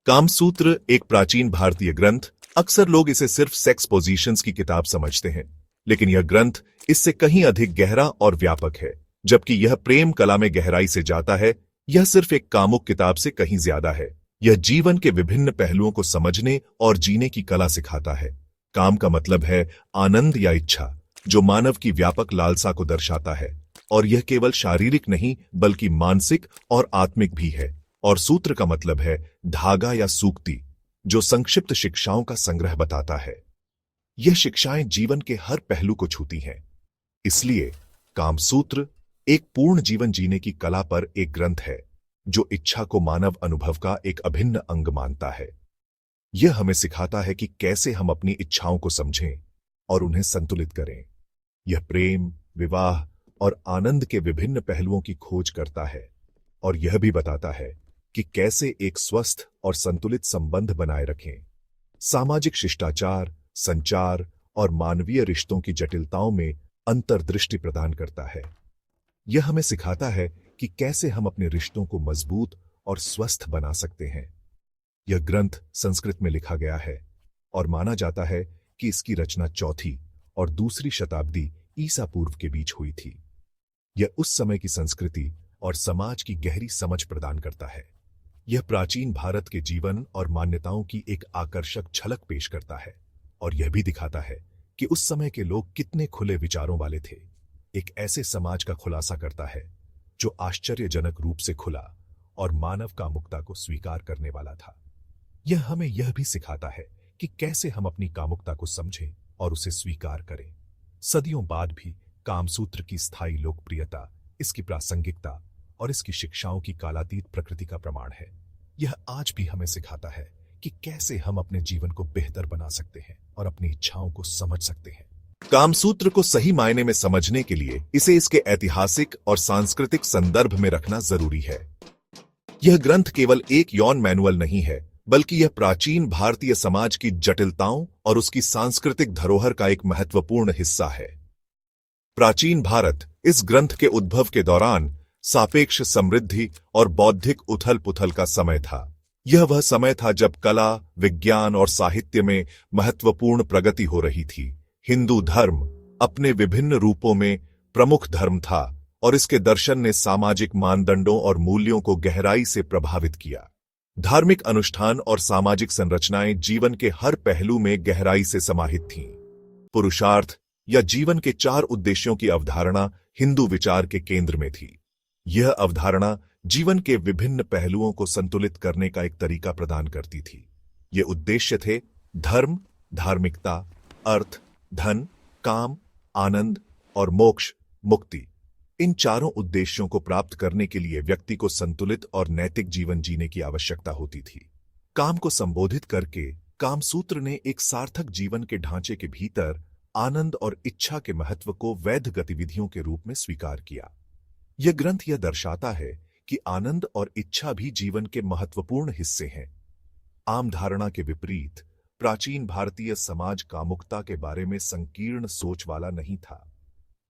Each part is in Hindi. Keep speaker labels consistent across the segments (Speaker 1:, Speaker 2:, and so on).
Speaker 1: कामसूत्र एक प्राचीन भारतीय ग्रंथ। अक्सर लोग इसे सिर्फ सेक्स पोजीशंस की किताब समझते हैं, लेकिन यह ग्रंथ इससे कहीं अधिक गहरा और व्यापक है। जबकि यह प्रेम कला में गहराई से जाता है, यह सिर्फ एक कामुक किताब से कहीं ज्यादा है। यह जीवन के विभिन्न पहलुओं को समझने और जीने की कला सिखाता है। काम का मतलब है आनंद या इच्छा, जो मानव की व्यापक लालसा को दर्शाता है, और यह केवल शारीरिक नहीं बल्कि मानसिक और आत्मिक भी है। और सूत्र का मतलब है धागा या सूक्ति, जो संक्षिप्त शिक्षाओं का संग्रह बताता है। यह शिक्षाएं जीवन के हर पहलू को छूती हैं। इसलिए कामसूत्र एक पूर्ण जीवन जीने की कला पर एक ग्रंथ है, जो इच्छा को मानव अनुभव का एक अभिन्न अंग मानता है। यह हमें सिखाता है कि कैसे हम अपनी इच्छाओं को समझें और उन्हें संतुलित करें। यह प्रेम, विवाह और आनंद के विभिन्न पहलुओं की खोज करता है, और यह भी बताता है कि कैसे एक स्वस्थ और संतुलित संबंध बनाए रखें। सामाजिक शिष्टाचार, संचार और मानवीय रिश्तों की जटिलताओं में अंतर्दृष्टि प्रदान करता है। यह हमें सिखाता है कि कैसे हम अपने रिश्तों को मजबूत और स्वस्थ बना सकते हैं। यह ग्रंथ संस्कृत में लिखा गया है और माना जाता है कि इसकी रचना 4वीं और 2री शताब्दी ईसा पूर्व के बीच हुई थी। यह उस समय की संस्कृति और समाज की गहरी समझ प्रदान करता है। यह प्राचीन भारत के जीवन और मान्यताओं की एक आकर्षक झलक पेश करता है, और यह भी दिखाता है कि उस समय के लोग कितने खुले विचारों वाले थे। एक ऐसे समाज का खुलासा करता है जो आश्चर्यजनक रूप से खुला और मानव कामुकता को स्वीकार करने वाला था। यह हमें यह भी सिखाता है कि कैसे हम अपनी कामुकता को समझें और उसे स्वीकार करें। सदियों बाद भी कामसूत्र की स्थायी लोकप्रियता इसकी प्रासंगिकता और इसकी शिक्षाओं की कालातीत प्रकृति का प्रमाण है। यह आज भी हमें सिखाता है कि कैसे हम अपने जीवन को बेहतर बना सकते हैं और अपनी इच्छाओं को समझ सकते हैं। कामसूत्र को सही मायने में समझने के लिए इसे इसके ऐतिहासिक और सांस्कृतिक संदर्भ में रखना जरूरी है। यह ग्रंथ केवल एक यौन मैनुअल नहीं है, बल्कि यह प्राचीन भारतीय समाज की जटिलताओं और उसकी सांस्कृतिक धरोहर का एक महत्वपूर्ण हिस्सा है। प्राचीन भारत इस ग्रंथ के उद्भव के दौरान सापेक्ष समृद्धि और बौद्धिक उथल पुथल का समय था। यह वह समय था जब कला, विज्ञान और साहित्य में महत्वपूर्ण प्रगति हो रही थी। हिंदू धर्म अपने विभिन्न रूपों में प्रमुख धर्म था, और इसके दर्शन ने सामाजिक मानदंडों और मूल्यों को गहराई से प्रभावित किया। धार्मिक अनुष्ठान और सामाजिक संरचनाएं जीवन के हर पहलू में गहराई से समाहित थीं। पुरुषार्थ या जीवन के 4 उद्देश्यों की अवधारणा हिंदू विचार के केंद्र में थी। यह अवधारणा जीवन के विभिन्न पहलुओं को संतुलित करने का एक तरीका प्रदान करती थी। ये उद्देश्य थे धर्म, धार्मिकता, अर्थ, धन, काम, आनंद और मोक्ष, मुक्ति। इन चारों उद्देश्यों को प्राप्त करने के लिए व्यक्ति को संतुलित और नैतिक जीवन जीने की आवश्यकता होती थी। काम को संबोधित करके कामसूत्र ने एक सार्थक जीवन के ढांचे के भीतर आनंद और इच्छा के महत्व को वैध गतिविधियों के रूप में स्वीकार किया। यह ग्रंथ यह दर्शाता है कि आनंद और इच्छा भी जीवन के महत्वपूर्ण हिस्से हैं। आम धारणा के विपरीत प्राचीन भारतीय समाज कामुकता के बारे में संकीर्ण सोच वाला नहीं था।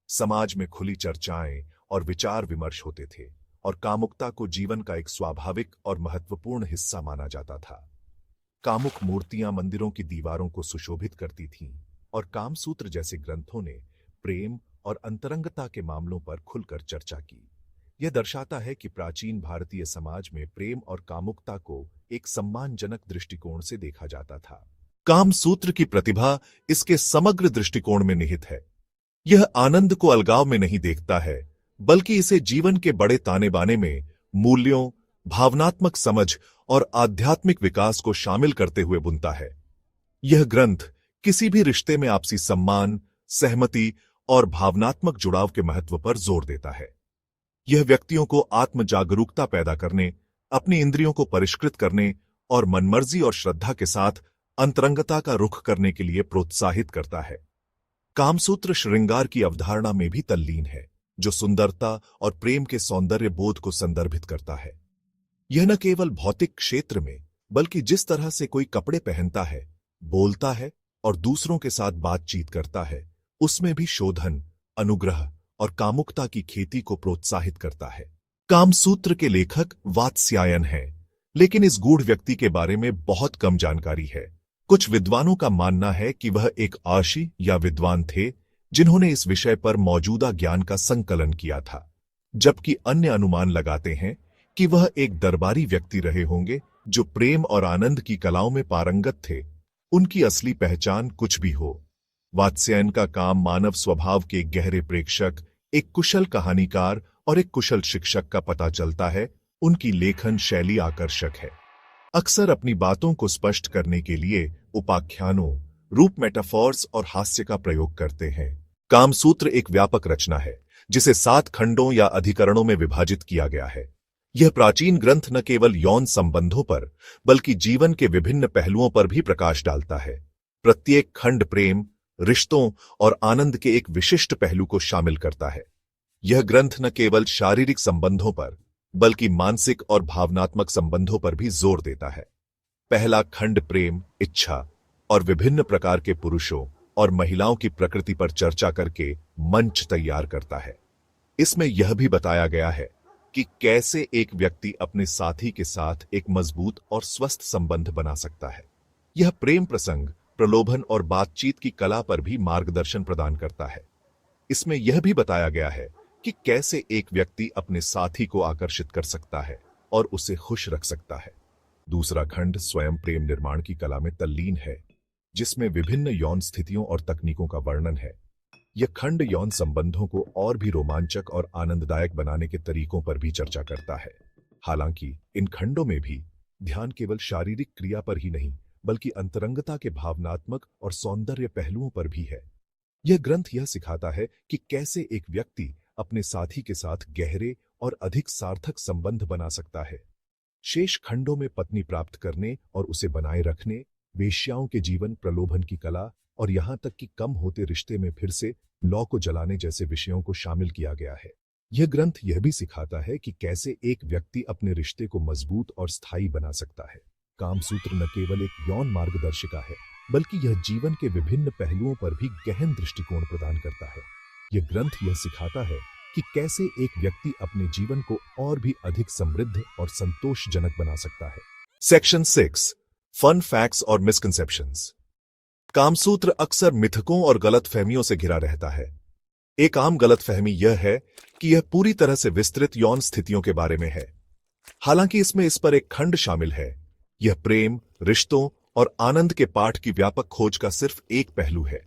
Speaker 1: समाज में खुली चर्चाएं और विचार विमर्श होते थे, और कामुकता को जीवन का एक स्वाभाविक और महत्वपूर्ण हिस्सा माना जाता था। कामुक मूर्तियां मंदिरों की दीवारों को सुशोभित करती थीं, और कामसूत्र जैसे ग्रंथों ने प्रेम और अंतरंगता के मामलों पर खुलकर चर्चा की। यह दर्शाता है कि प्राचीन भारतीय समाज में प्रेम और कामुकता को एक सम्मानजनक दृष्टिकोण से देखा जाता था। कामसूत्र की प्रतिभा इसके समग्र दृष्टिकोण में निहित है। यह आनंद को अलगाव में नहीं देखता है, बल्कि इसे जीवन के बड़े ताने बाने में मूल्यों, भावनात्मक समझ और आध्यात्मिक विकास को शामिल करते हुए बुनता है। यह ग्रंथ किसी भी रिश्ते में आपसी सम्मान, सहमति और भावनात्मक जुड़ाव के महत्व पर जोर देता है। यह व्यक्तियों को आत्म जागरूकता पैदा करने, अपनी इंद्रियों को परिष्कृत करने और मनमर्जी और श्रद्धा के साथ अंतरंगता का रुख करने के लिए प्रोत्साहित करता है। कामसूत्र श्रृंगार की अवधारणा में भी तल्लीन है, जो सुंदरता और प्रेम के सौंदर्य बोध को संदर्भित करता है। यह न केवल भौतिक क्षेत्र में, बल्कि जिस तरह से कोई कपड़े पहनता है, बोलता है और दूसरों के साथ बातचीत करता है, उसमें भी शोधन, अनुग्रह और कामुकता की खेती को प्रोत्साहित करता है। कामसूत्र के लेखक वात्स्यायन हैं, लेकिन इस गूढ़ व्यक्ति के बारे में बहुत कम जानकारी है। कुछ विद्वानों का मानना है कि वह एक आशी या विद्वान थे जिन्होंने इस विषय पर मौजूदा ज्ञान का संकलन किया था, जबकि अन्य अनुमान लगाते हैं कि वह एक दरबारी व्यक्ति रहे होंगे जो प्रेम और आनंद की कलाओं में पारंगत थे। उनकी असली पहचान कुछ भी हो, वात्स्यायन का काम मानव स्वभाव के गहरे प्रेक्षक, एक कुशल कहानीकार और एक कुशल शिक्षक का पता चलता है। उनकी लेखन शैली आकर्षक है, अक्सर अपनी बातों को स्पष्ट करने के लिए उपाख्यानों, रूप, मेटाफॉर्स और हास्य का प्रयोग करते हैं। कामसूत्र एक व्यापक रचना है जिसे 7 खंडों या अधिकरणों में विभाजित किया गया है। यह प्राचीन ग्रंथ न केवल यौन संबंधों पर बल्कि जीवन के विभिन्न पहलुओं पर भी प्रकाश डालता है। प्रत्येक खंड प्रेम, रिश्तों और आनंद के एक विशिष्ट पहलू को शामिल करता है। यह ग्रंथ न केवल शारीरिक संबंधों पर बल्कि मानसिक और भावनात्मक संबंधों पर भी जोर देता है। पहला खंड प्रेम, इच्छा और विभिन्न प्रकार के पुरुषों और महिलाओं की प्रकृति पर चर्चा करके मंच तैयार करता है। इसमें यह भी बताया गया है कि कैसे एक व्यक्ति अपने साथी के साथ एक मजबूत और स्वस्थ संबंध बना सकता है। यह प्रेम प्रसंग, प्रलोभन और बातचीत की कला पर भी मार्गदर्शन प्रदान करता है। इसमें यह भी बताया गया है कि कैसे एक व्यक्ति अपने साथी को आकर्षित कर सकता है और उसे खुश रख सकता है। दूसरा खंड स्वयं प्रेम निर्माण की कला में तल्लीन है, जिसमें विभिन्न यौन स्थितियों और तकनीकों का वर्णन है। यह खंड यौन संबंधों को और भी रोमांचक और आनंददायक बनाने के तरीकों पर भी चर्चा करता है। हालांकि इन खंडों में भी ध्यान केवल शारीरिक क्रिया पर ही नहीं बल्कि अंतरंगता के भावनात्मक और सौंदर्य पहलुओं पर भी है। यह ग्रंथ यह सिखाता है कि कैसे एक व्यक्ति अपने साथी के साथ गहरे और अधिक सार्थक संबंध बना सकता है। शेष खंडों में पत्नी प्राप्त करने और उसे बनाए रखने, वेश्याओं के जीवन, प्रलोभन की कला और यहां तक कि कम होते रिश्ते में फिर से लौ को जलाने जैसे विषयों को शामिल किया गया है। यह ग्रंथ यह भी सिखाता है कि कैसे एक व्यक्ति अपने रिश्ते को मजबूत और स्थायी बना सकता है। कामसूत्र न केवल एक यौन मार्गदर्शिका है बल्कि यह जीवन के विभिन्न पहलुओं पर भी गहन दृष्टिकोण प्रदान करता है। यह ग्रंथ यह सिखाता है कि कैसे एक व्यक्ति अपने जीवन को और भी अधिक समृद्ध और संतोषजनक बना सकता है। सेक्शन 6, फन फैक्ट्स और मिसकंसेप्शंस। कामसूत्र अक्सर मिथकों और गलतफहमियों से घिरा रहता है। एक आम गलतफहमी यह है कि यह पूरी तरह से विस्तृत यौन स्थितियों के बारे में है। हालांकि इसमें इस पर एक खंड शामिल है। यह प्रेम, रिश्तों और आनंद के पाठ की व्यापक खोज का सिर्फ एक पहलू है।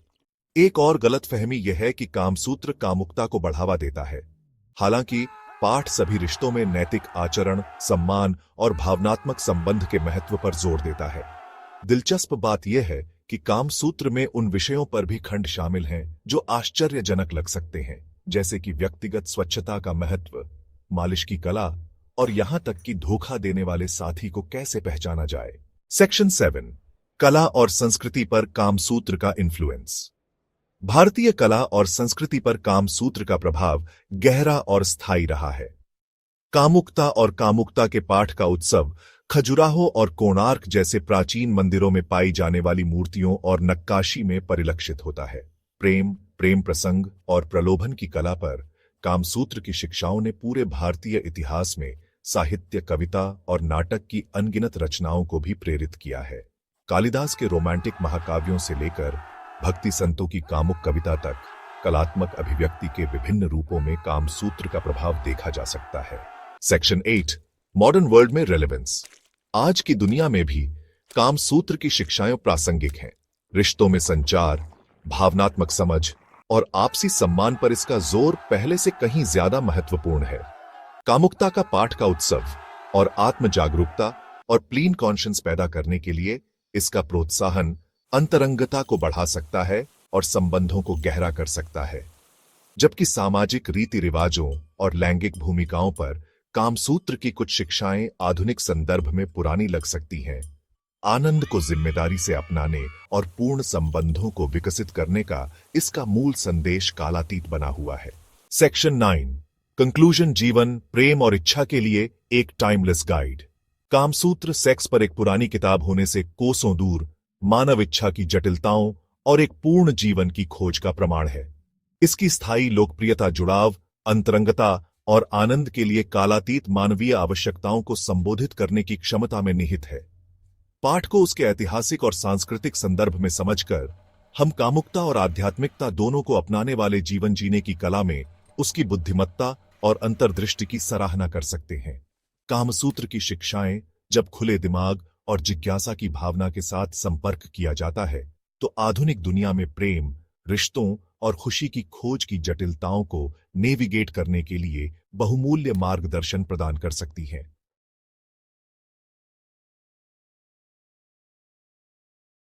Speaker 1: एक और गलतफहमी यह है कि कामसूत्र कामुकता को बढ़ावा देता है। हालांकि पाठ सभी रिश्तों में नैतिक आचरण, सम्मान और भावनात्मक संबंध के महत्व पर जोर देता है। दिलचस्प बात यह है कि कामसूत्र में उन विषयों पर भी खंड शामिल हैं जो आश्चर्यजनक लग सकते हैं, जैसे कि व्यक्तिगत स्वच्छता का महत्व, मालिश की कला और यहां तक कि धोखा देने वाले साथी को कैसे पहचाना जाए। सेक्शन 7, कला और संस्कृति पर कामसूत्र का इन्फ्लुएंस। भारतीय कला और संस्कृति पर कामसूत्र का प्रभाव गहरा और स्थायी रहा है। कामुकता और कामुकता के पाठ का उत्सव खजुराहो और कोणार्क जैसे प्राचीन मंदिरों में पाई जाने वाली मूर्तियों और नक्काशी में परिलक्षित होता है। प्रेम, प्रेम प्रसंग और प्रलोभन की कला पर कामसूत्र की शिक्षाओं ने पूरे भारतीय इतिहास में साहित्य, कविता और नाटक की अनगिनत रचनाओं को भी प्रेरित किया है। कालिदास के रोमांटिक महाकाव्यों से लेकर भक्ति संतों की कामुक कविता तक कलात्मक अभिव्यक्ति के विभिन्न रूपों में कामसूत्र का प्रभाव देखा जा सकता है। सेक्शन 8, मॉडर्न वर्ल्ड में रेलेवेंस। आज की दुनिया में भी कामसूत्र की शिक्षाएं प्रासंगिक हैं। रिश्तों में संचार, भावनात्मक समझ और आपसी सम्मान पर इसका जोर पहले से कहीं ज्यादा महत्वपूर्ण है। कामुकता का पाठ का उत्सव और आत्म जागरूकता और क्लीन कॉन्शियंस पैदा करने के लिए इसका प्रोत्साहन अंतरंगता को बढ़ा सकता है और संबंधों को गहरा कर सकता है। जबकि सामाजिक रीति रिवाजों और लैंगिक भूमिकाओं पर कामसूत्र की कुछ शिक्षाएं आधुनिक संदर्भ में पुरानी लग सकती हैं, आनंद को जिम्मेदारी से अपनाने और पूर्ण संबंधों को विकसित करने का इसका मूल संदेश कालातीत बना हुआ है। सेक्शन 9, कंक्लूजन, जीवन, प्रेम और इच्छा के लिए एक टाइमलेस गाइड। कामसूत्र सेक्स पर एक पुरानी किताब होने से कोसों दूर मानव इच्छा की जटिलताओं और एक पूर्ण जीवन की खोज का प्रमाण है। इसकी स्थायी लोकप्रियता जुड़ाव, अंतरंगता और आनंद के लिए कालातीत मानवीय आवश्यकताओं को संबोधित करने की क्षमता में निहित है। पाठ को उसके ऐतिहासिक और सांस्कृतिक संदर्भ में समझकर हम कामुकता और आध्यात्मिकता दोनों को अपनाने वाले जीवन जीने की कला में उसकी बुद्धिमत्ता और अंतर्दृष्टि की सराहना कर सकते हैं। कामसूत्र की शिक्षाएं जब खुले दिमाग और जिज्ञासा की भावना के साथ संपर्क किया जाता है तो आधुनिक दुनिया में प्रेम, रिश्तों और खुशी की खोज की जटिलताओं को नेविगेट करने के लिए बहुमूल्य मार्गदर्शन प्रदान कर सकती हैं।